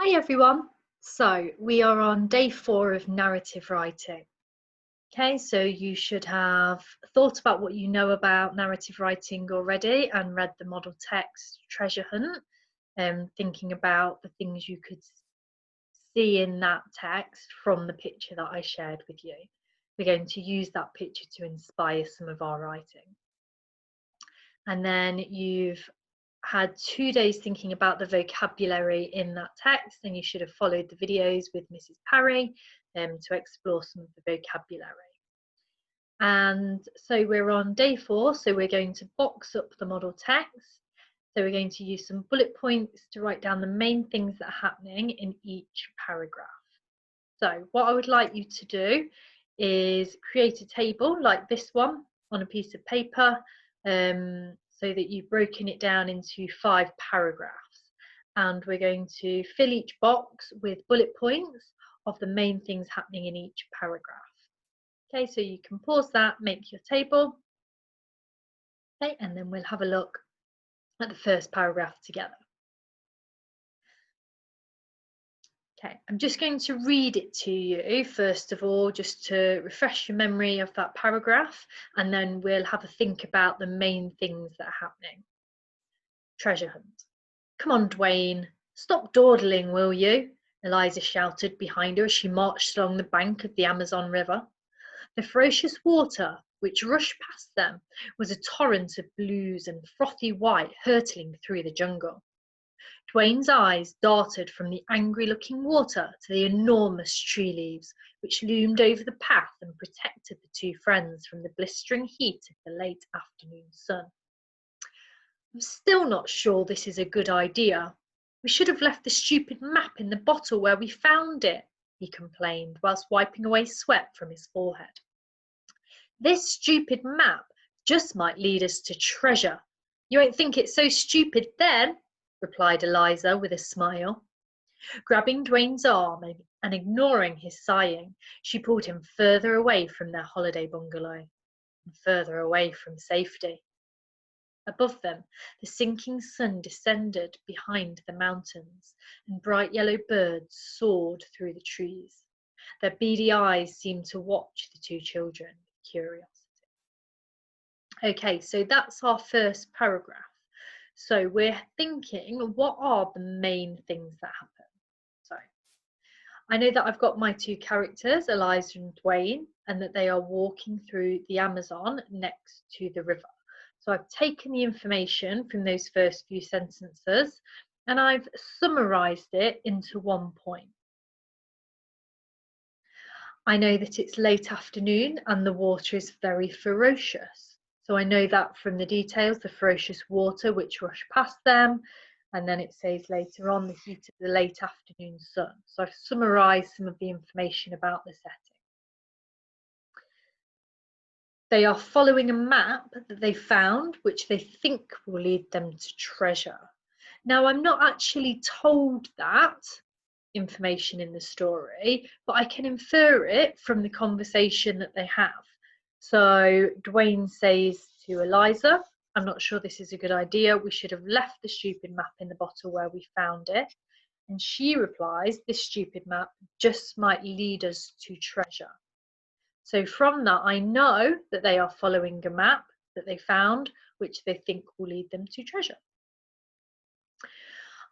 Hi everyone. So we are on day 4 of narrative writing. Okay, so you should have thought about what you know about narrative writing already and read the model text Treasure Hunt, thinking about the things you could see in that text from the picture that I shared with you. We're going to use that picture to inspire some of our writing. And then you've had 2 days thinking about the vocabulary in that text, and you should have followed the videos with Mrs. Parry to explore some of the vocabulary. And so we're on day 4, so we're going to box up the model text. So we're going to use some bullet points to write down the main things that are happening in each paragraph. So what I would like you to do is create a table like this one on a piece of paper, so that you've broken it down into 5 paragraphs, and we're going to fill each box with bullet points of the main things happening in each paragraph. Okay, so you can pause that, make your table, okay, and then we'll have a look at the first paragraph together. Okay, I'm just going to read it to you first of all, just to refresh your memory of that paragraph, and then we'll have a think about the main things that are happening. Treasure hunt. Come on, Dwayne, stop dawdling, will you? Eliza shouted behind her as she marched along the bank of the Amazon River. The ferocious water which rushed past them was a torrent of blues and frothy white hurtling through the jungle. Dwayne's eyes darted from the angry-looking water to the enormous tree leaves which loomed over the path and protected the two friends from the blistering heat of the late afternoon sun. I'm still not sure this is a good idea. We should have left the stupid map in the bottle where we found it, he complained, whilst wiping away sweat from his forehead. This stupid map just might lead us to treasure. You won't think it's so stupid then, replied Eliza with a smile. Grabbing Dwayne's arm and ignoring his sighing, she pulled him further away from their holiday bungalow and further away from safety. Above them, the sinking sun descended behind the mountains, and bright yellow birds soared through the trees. Their beady eyes seemed to watch the two children with curiosity. Okay, so that's our first paragraph. So we're thinking, what are the main things that happen? So I know that I've got my two characters, Eliza and Dwayne, and that they are walking through the Amazon next to the river. So I've taken the information from those first few sentences and I've summarised it into one point. I know that it's late afternoon and the water is very ferocious. So I know that from the details, the ferocious water which rushed past them, and then it says later on the heat of the late afternoon sun. So I've summarised some of the information about the setting. They are following a map that they found, which they think will lead them to treasure. Now, I'm not actually told that information in the story, but I can infer it from the conversation that they have. So Dwayne says to Eliza, I'm not sure this is a good idea. We should have left the stupid map in the bottle where we found it. And she replies, this stupid map just might lead us to treasure. So from that, I know that they are following a map that they found, which they think will lead them to treasure.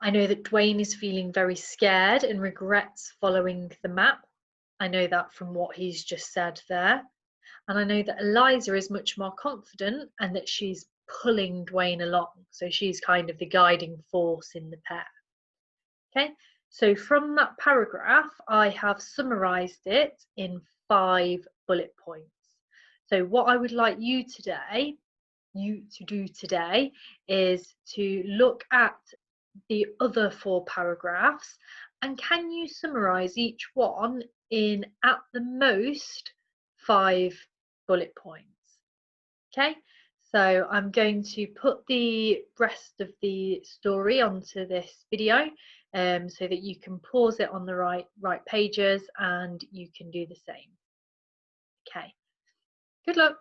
I know that Dwayne is feeling very scared and regrets following the map. I know that from what he's just said there. And I know that Eliza is much more confident and that she's pulling Dwayne along. So she's kind of the guiding force in the pair. Okay, so from that paragraph, I have summarised it in 5 bullet points. So what I would like you to do today is to look at the other 4 paragraphs, and can you summarise each one in at the most 5 bullet points? Okay, so I'm going to put the rest of the story onto this video so that you can pause it on the right pages and you can do the same. Okay, good luck.